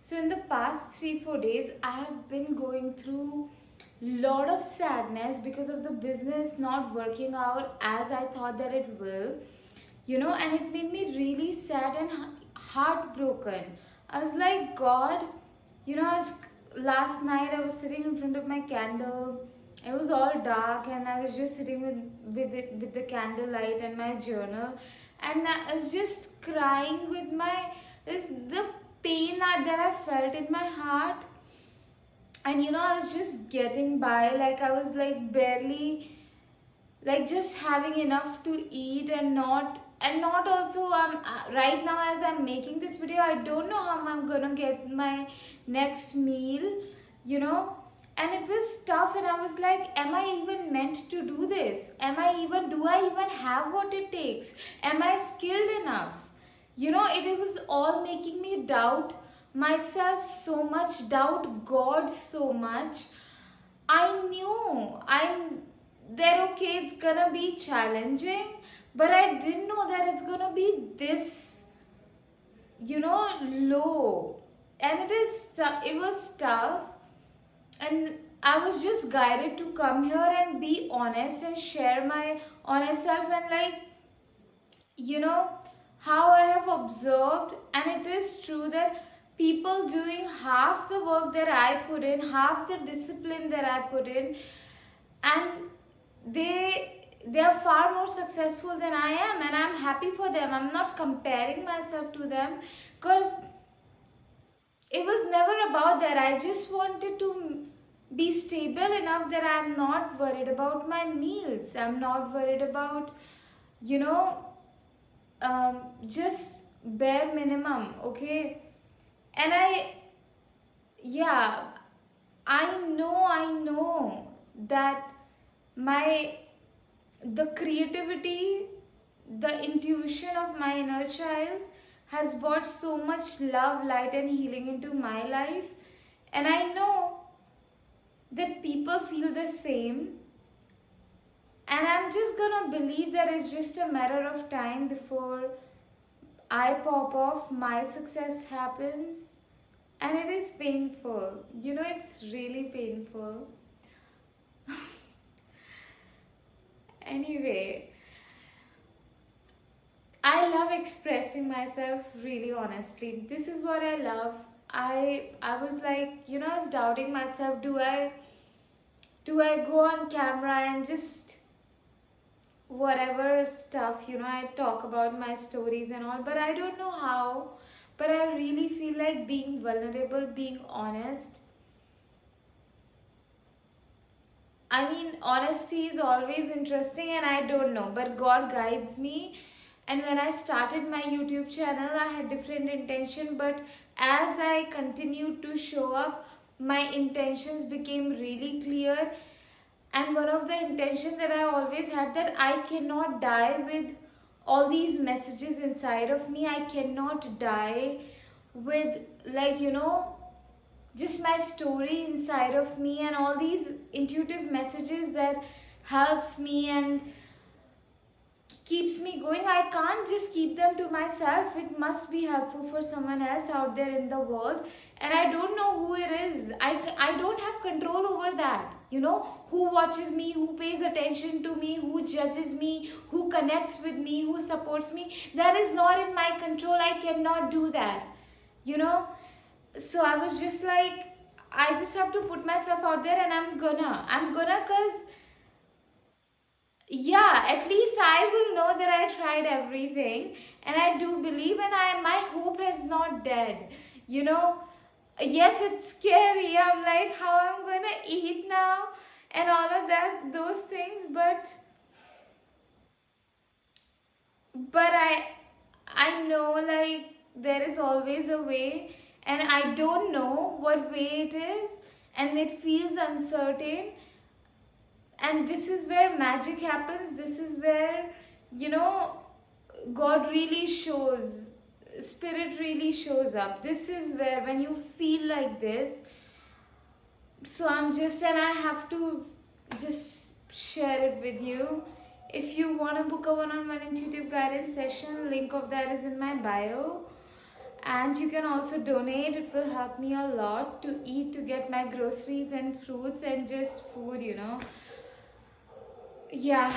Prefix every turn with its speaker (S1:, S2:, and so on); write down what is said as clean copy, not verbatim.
S1: So in the past 3-4 days, I have been going through lot of sadness because of the business not working out as I thought that it will. And it made me really sad and heartbroken. I was like, God, last night I was sitting in front of my candle. It was all dark, and I was just sitting with the candlelight and my journal, and I was just crying with the pain that I felt in my heart. And I was just getting by, like I was like barely, like just having enough to eat, and not also right now as I'm making this video, I don't know how I'm gonna get my next meal, you know and it was tough, and I was like, am I even meant to do this? Do I even have what it takes? Am I skilled enough? It was all making me doubt myself so much, doubt God so much. I knew I'm that okay, it's gonna be challenging, but I didn't know that it's gonna be this, low. And it was tough, and I was just guided to come here and be honest and share my honest self, and like, you know how I have observed, and it is true that people doing half the work that I put in, half the discipline that I put in, and they are far more successful than I am, and I'm happy for them. I'm not comparing myself to them, because it was never about that. I just wanted to be stable enough that I'm not worried about my meals. I'm not worried about, you know, just bare minimum, okay? And yeah, I know that my the creativity, the intuition of my inner child has brought so much love, light, and healing into my life. And I know that people feel the same. And I'm just gonna believe that it's just a matter of time before I pop off, my success happens. And it is painful. It's really painful. Anyway, I love expressing myself really honestly. This is what I love. I was like, I was doubting myself. Do I go on camera and just whatever stuff, I talk about my stories and all, but I don't know how. But I really feel like being vulnerable, being honest. I mean, honesty is always interesting, and I don't know, but God guides me. And when I started my YouTube channel, I had different intention, but as I continued to show up, my intentions became really clear. And one of the intentions that I always had, that I cannot die with all these messages inside of me. I cannot die with, like, just my story inside of me and all these intuitive messages that helps me and keeps me going. I can't just keep them to myself. It must be helpful for someone else out there in the world, and I don't know who it is. I don't have control over that. Who watches me, who pays attention to me, who judges me, who connects with me, who supports me. That is not in my control. I cannot do that. you know so I was just like, I just have to put myself out there, and I'm gonna, because yeah, at least I will know that I tried everything, and I do believe, and my hope is not dead. you know yes, it's scary. I'm like, how I'm gonna eat now and all of those things, but I know, like, there is always a way, and I don't know what way it is, and it feels uncertain. And this is where magic happens. This is where, you know God really shows, spirit really shows up. This is where, when you feel like this. So and I have to just share it with you. If you want to book a one-on-one intuitive guidance session, link of that is in my bio. And you can also donate. It will help me a lot to eat, to get my groceries and fruits and just food. Yeah.